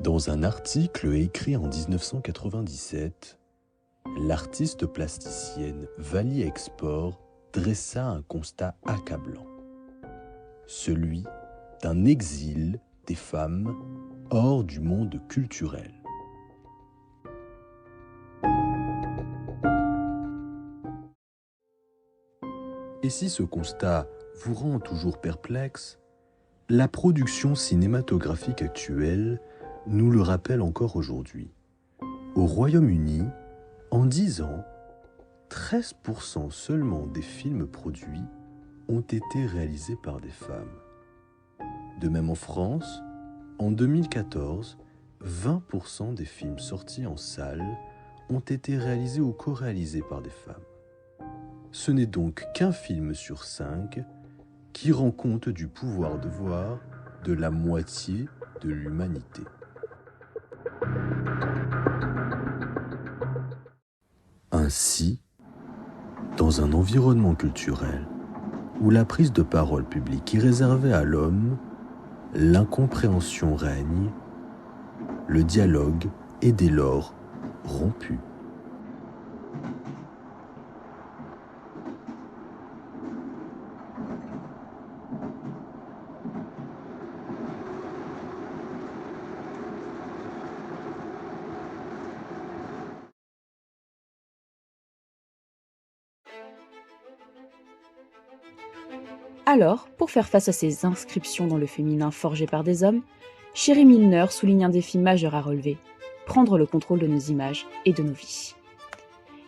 Dans un article écrit en 1997, l'artiste plasticienne Vali Export dressa un constat accablant, celui d'un exil des femmes hors du monde culturel. Et si ce constat vous rend toujours perplexe, la production cinématographique actuelle nous le rappelle encore aujourd'hui. Au Royaume-Uni, en 10 ans, 13% seulement des films produits ont été réalisés par des femmes. De même en France, en 2014, 20% des films sortis en salle ont été réalisés ou co-réalisés par des femmes. Ce n'est donc qu'un film sur 5 qui rend compte du pouvoir de voir de la moitié de l'humanité. Ainsi, dans un environnement culturel où la prise de parole publique est réservée à l'homme, l'incompréhension règne, le dialogue est dès lors rompu. Alors, pour faire face à ces inscriptions dans le féminin forgées par des hommes, Sherry Milner souligne un défi majeur à relever, prendre le contrôle de nos images et de nos vies.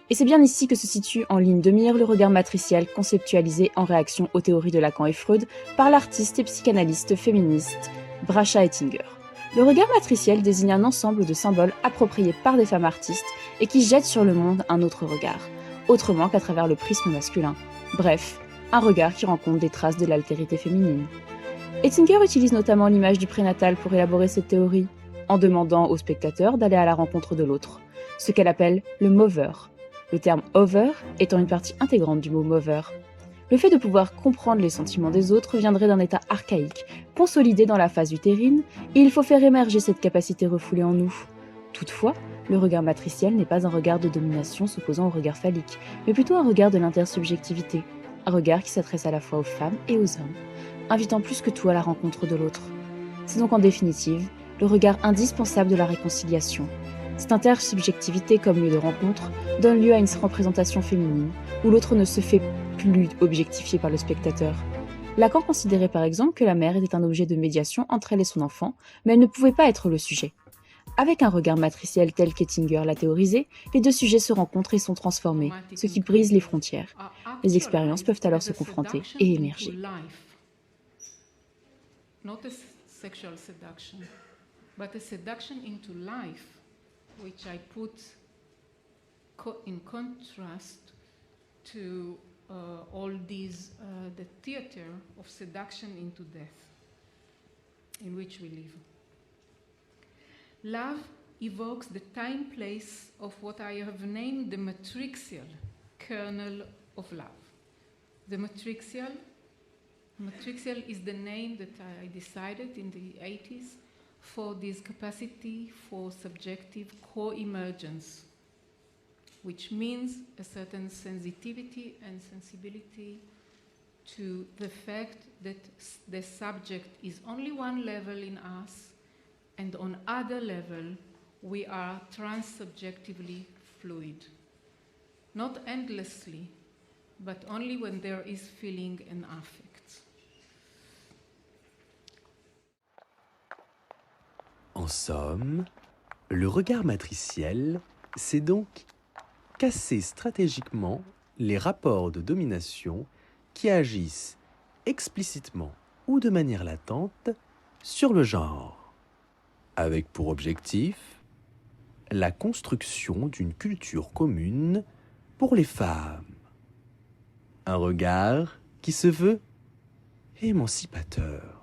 Et c'est bien ici que se situe en ligne de mire le regard matriciel conceptualisé en réaction aux théories de Lacan et Freud par l'artiste et psychanalyste féministe Bracha Ettinger. Le regard matriciel désigne un ensemble de symboles appropriés par des femmes artistes et qui jettent sur le monde un autre regard, autrement qu'à travers le prisme masculin. Bref, un regard qui rend compte des traces de l'altérité féminine. Ettinger utilise notamment l'image du prénatal pour élaborer cette théorie, en demandant au spectateur d'aller à la rencontre de l'autre, ce qu'elle appelle le mover, le terme over étant une partie intégrante du mot mover. Le fait de pouvoir comprendre les sentiments des autres viendrait d'un état archaïque, consolidé dans la phase utérine, et il faut faire émerger cette capacité refoulée en nous. Toutefois, le regard matriciel n'est pas un regard de domination s'opposant au regard phallique, mais plutôt un regard de l'intersubjectivité, un regard qui s'adresse à la fois aux femmes et aux hommes, invitant plus que tout à la rencontre de l'autre. C'est donc en définitive le regard indispensable de la réconciliation. Cette intersubjectivité comme lieu de rencontre donne lieu à une représentation féminine, où l'autre ne se fait plus objectifié par le spectateur. Lacan considérait par exemple que la mère était un objet de médiation entre elle et son enfant, mais elle ne pouvait pas être le sujet. Avec un regard matriciel tel qu'Ettinger l'a théorisé, les deux sujets se rencontrent et sont transformés, ce qui brise les frontières. Les expériences peuvent alors se confronter et émerger. Not a sexual seduction, but a seduction into life, which I put in contrast to all these, the theater of seduction into death in which we live. Love evokes the time-place of what I have named the matrixial kernel of love. The matrixial is the name that I decided in the 80s for this capacity for subjective co-emergence, which means a certain sensitivity and sensibility to the fact that the subject is only one level in us, and on other level we are transsubjectively fluid. Not endlessly, but only when there is feeling and affect. En somme, le regard matriciel, c'est donc casser stratégiquement les rapports de domination qui agissent explicitement ou de manière latente sur le genre, avec pour objectif la construction d'une culture commune pour les femmes. Un regard qui se veut émancipateur.